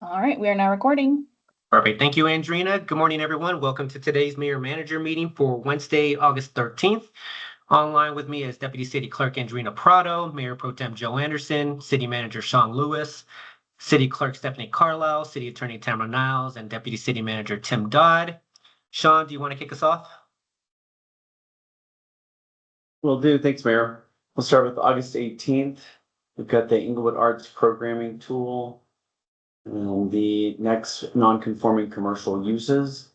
All right, we are now recording. Perfect. Thank you, Andrina. Good morning, everyone. Welcome to today's Mayor Manager meeting for Wednesday, August 13th. Online with me is Deputy City Clerk Andrina Prado, Mayor Pro Tem Joe Anderson, City Manager Sean Lewis, City Clerk Stephanie Carlisle, City Attorney Tamara Niles, and Deputy City Manager Tim Dodd. Sean, do you want to kick us off? Will do. Thanks, Mayor. We'll start with August 18th. We've got the Inglewood Arts Programming Tool. And the next non-conforming commercial uses.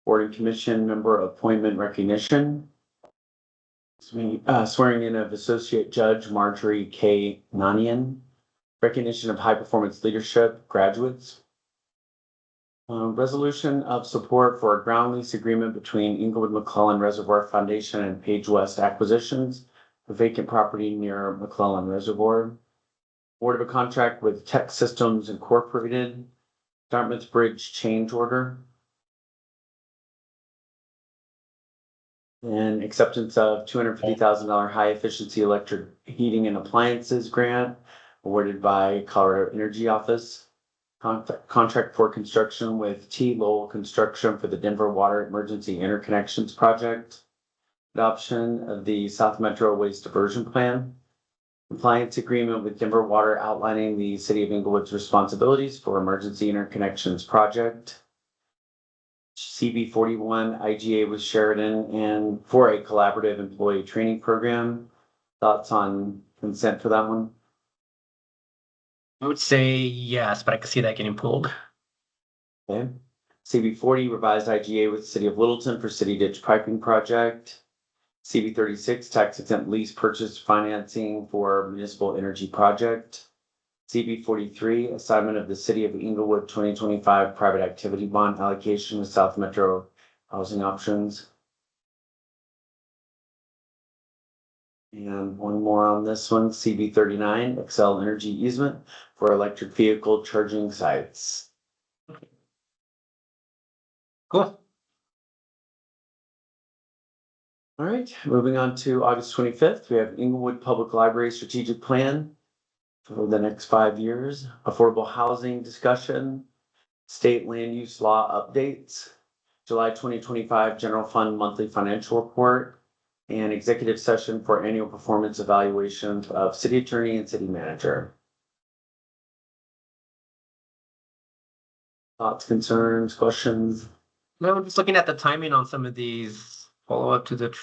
Board and Commission member appointment recognition. Swearing in of Associate Judge Marjorie K. Nanian. Recognition of high performance leadership graduates. Resolution of support for a ground lease agreement between Inglewood McClellan Reservoir Foundation and Page West Acquisitions, a vacant property near McClellan Reservoir. Award of a contract with Tech Systems Incorporated, Dartmouth Bridge change order. And acceptance of $250,000 high efficiency electric heating and appliances grant awarded by Colorado Energy Office. Contract for construction with T. Lowell Construction for the Denver Water Emergency Interconnections Project. Adoption of the South Metro Waste Diversion Plan. Compliance agreement with Denver Water outlining the City of Inglewood's responsibilities for emergency interconnections project. CB 41 IGA with Sheridan and for a collaborative employee training program. Thoughts on consent for that one? I would say yes, but I could see that getting pulled. Okay. CB 40 revised IGA with City of Littleton for City Ditch Piping Project. CB 36 tax exempt lease purchase financing for municipal energy project. CB 43 assignment of the City of Inglewood 2025 private activity bond allocation with South Metro housing options. And one more on this one, CB 39 Excel Energy easement for electric vehicle charging sites. Cool. All right, moving on to August 25th, we have Inglewood Public Library Strategic Plan for the next 5 years, affordable housing discussion, state land use law updates, July 2025 general fund monthly financial report, and executive session for annual performance evaluation of city attorney and city manager. Thoughts, concerns, questions? No, I'm just looking at the timing on some of these follow up to the.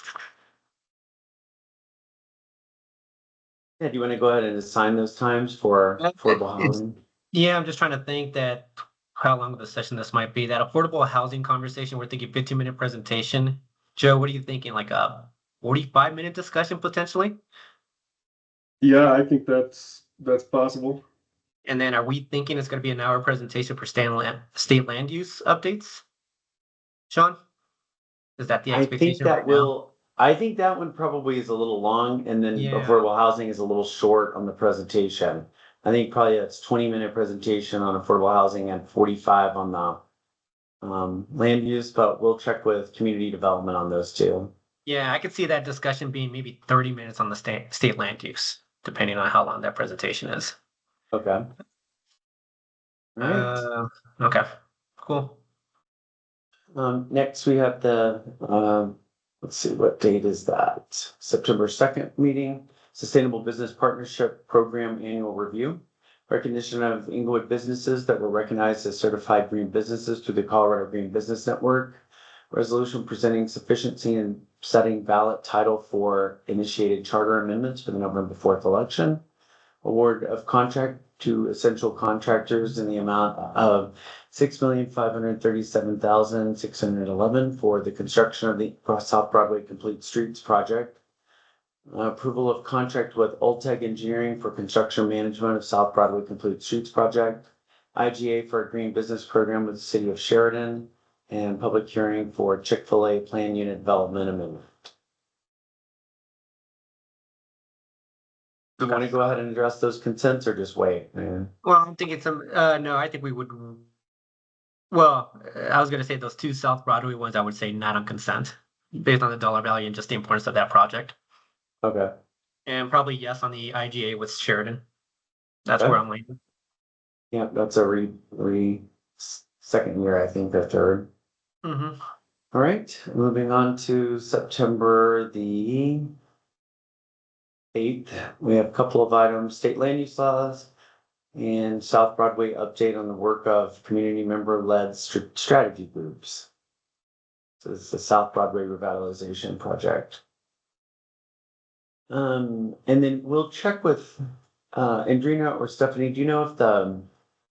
Yeah, do you want to go ahead and assign those times for affordable housing? Yeah, I'm just trying to think that how long of a session this might be. That affordable housing conversation, we're thinking 15-minute presentation. Joe, what are you thinking? Like a 45-minute discussion potentially? Yeah, I think that's possible. And then are we thinking it's going to be an hour presentation for state land use updates? Sean? Is that the expectation right now? I think that one probably is a little long, and then Yeah. affordable housing is a little short on the presentation. I think probably that's 20-minute presentation on affordable housing and 45 on the land use, but we'll check with community development on those two. Yeah, I could see that discussion being maybe 30 minutes on the state land use, depending on how long that presentation is. Okay. All right. Okay, cool. Next we have the let's see, what date is that? September 2nd meeting, Sustainable Business Partnership Program Annual Review. Recognition of Inglewood businesses that were recognized as certified green businesses through the Colorado Green Business Network. Resolution presenting sufficiency and setting ballot title for initiated charter amendments for the November 4th election. Award of contract to essential contractors in the amount of $6,537,611 for the construction of the South Broadway Complete Streets project. Approval of contract with Ulteg Engineering for construction management of South Broadway Complete Streets project. IGA for a green business program with the city of Sheridan, and public hearing for Chick-fil-A plan unit development amendment. Do you want to go ahead and address those consents or just wait? Well, I think it's no, I think we would. Well, I was going to say those two South Broadway ones, I would say not on consent based on the dollar value and just the importance of that project. Okay. And probably yes on the IGA with Sheridan. That's Okay. where I'm leaning. Yeah, that's a second year, I think, or third. Mm-hmm. All right, moving on to September the 8th. We have a couple of items, state land use laws and South Broadway update on the work of community member-led strategy groups. So this is the South Broadway revitalization project. And then we'll check with Andrina or Stephanie. Do you know if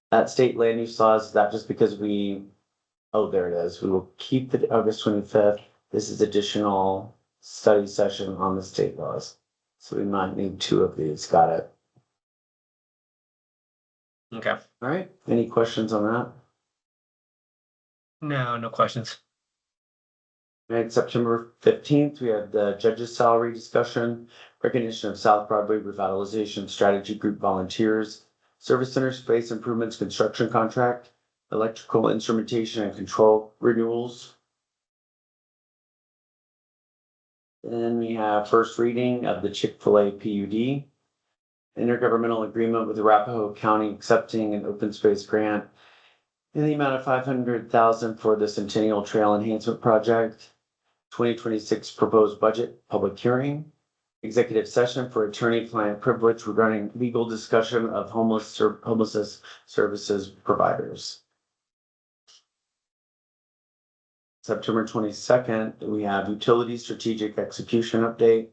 that state land use laws, is that just because oh, there it is. We will keep the August 25th. This is additional study session on the state laws. So we might need 2 of these. Got it. Okay. All right. Any questions on that? No questions. And September 15th, we have the judge's salary discussion, recognition of South Broadway revitalization strategy group volunteers, service center space improvements construction contract, electrical instrumentation and control renewals. Then we have first reading of the Chick-fil-A PUD, intergovernmental agreement with Arapahoe County accepting an open space grant in the amount of $500,000 for the Centennial Trail Enhancement Project. 2026 proposed budget public hearing, executive session for attorney-client privilege regarding legal discussion of homelessness services providers. September 22nd, we have utility strategic execution update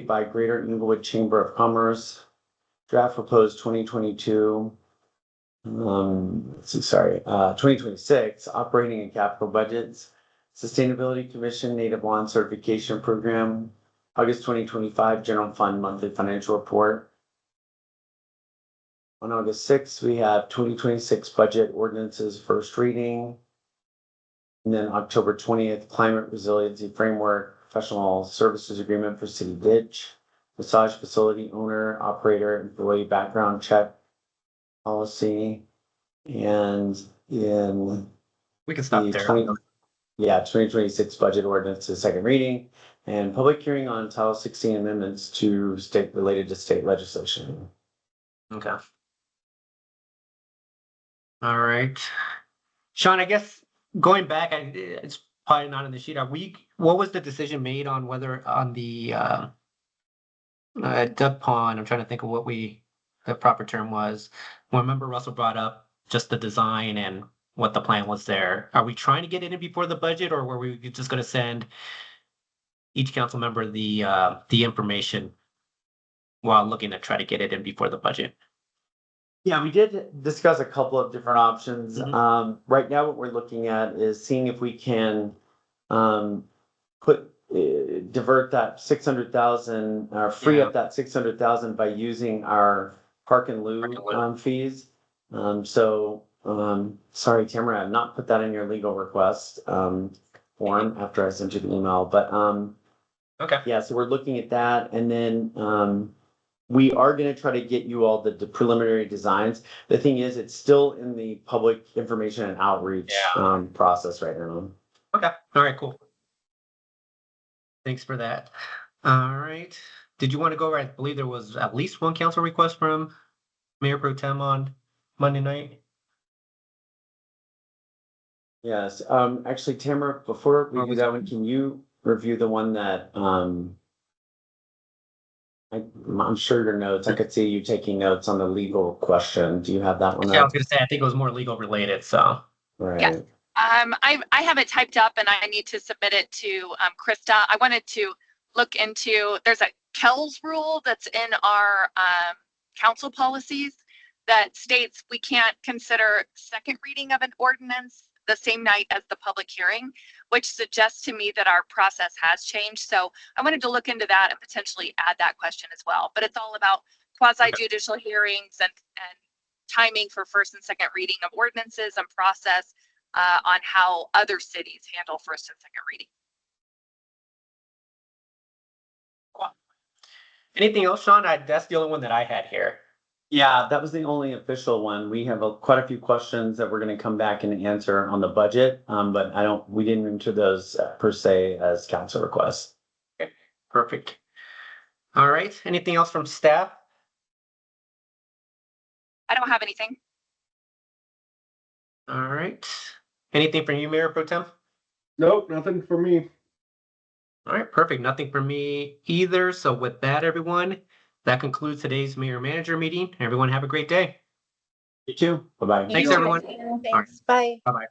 by Greater Englewood Chamber of Commerce, draft proposed 2022. 2026 operating and capital budgets, Sustainability Commission Native Lawn Certification Program, August 2025 General Fund Monthly Financial Report. On August 6th, we have 2026 budget ordinances first reading. And then October 20th, Climate Resiliency Framework, Professional Services Agreement for City Ditch, Massage Facility Owner, Operator, Employee Background Check Policy, and in We can stop the there. 2026 budget ordinance is second reading and public hearing on Title 16 amendments to related to state legislation. Okay. All right. Sean, I guess going back, it's probably not in the sheet. What was the decision made on whether on the duck pond? I'm trying to think of what the proper term was. Well, remember Russell brought up just the design and what the plan was there. Are we trying to get it in before the budget, or were we just going to send each council member the information while looking to try to get it in before the budget? Yeah, we did discuss a couple of different options. Mhm. Right now, what we're looking at is seeing if we can divert that 600,000 or free up that 600,000 by using our park and lieu fees. Sorry, Tamara, I've not put that in your legal request form after I sent you the email, but Okay. yeah, so we're looking at that, and then we are going to try to get you all the preliminary designs. The thing is, it's still in the public information and outreach process right now. Okay. All right, cool. Thanks for that. All right. Did you want to go over? I believe there was at least one council request from Mayor Pro Tem on Monday night. Yes. Actually, Tamara, before we do that one, can you review the one that I'm sure your notes, I could see you taking notes on the legal question. Do you have that one? Yeah, I was gonna say, I think it was more legal related, so. Right. Yes. I have it typed up and I need to submit it to Krista. I wanted to look into, there's a Kells rule that's in our council policies that states we can't consider second reading of an ordinance the same night as the public hearing, which suggests to me that our process has changed. So I wanted to look into that and potentially add that question as well. But it's all about quasi judicial hearings and timing for first and second reading of ordinances and process on how other cities handle first and second reading. Anything else, Sean? That's the only one that I had here. Yeah, that was the only official one. We have quite a few questions that we're going to come back and answer on the budget, but we didn't enter those per se as council requests. Okay, perfect. All right. Anything else from staff? I don't have anything. All right. Anything from you, Mayor Pro Tem? Nope, nothing for me. All right, perfect. Nothing from me either. So with that, everyone, that concludes today's mayor manager meeting. Everyone have a great day. You too. Bye-bye. Thanks, Yeah. everyone. Thanks. Bye. Bye-bye.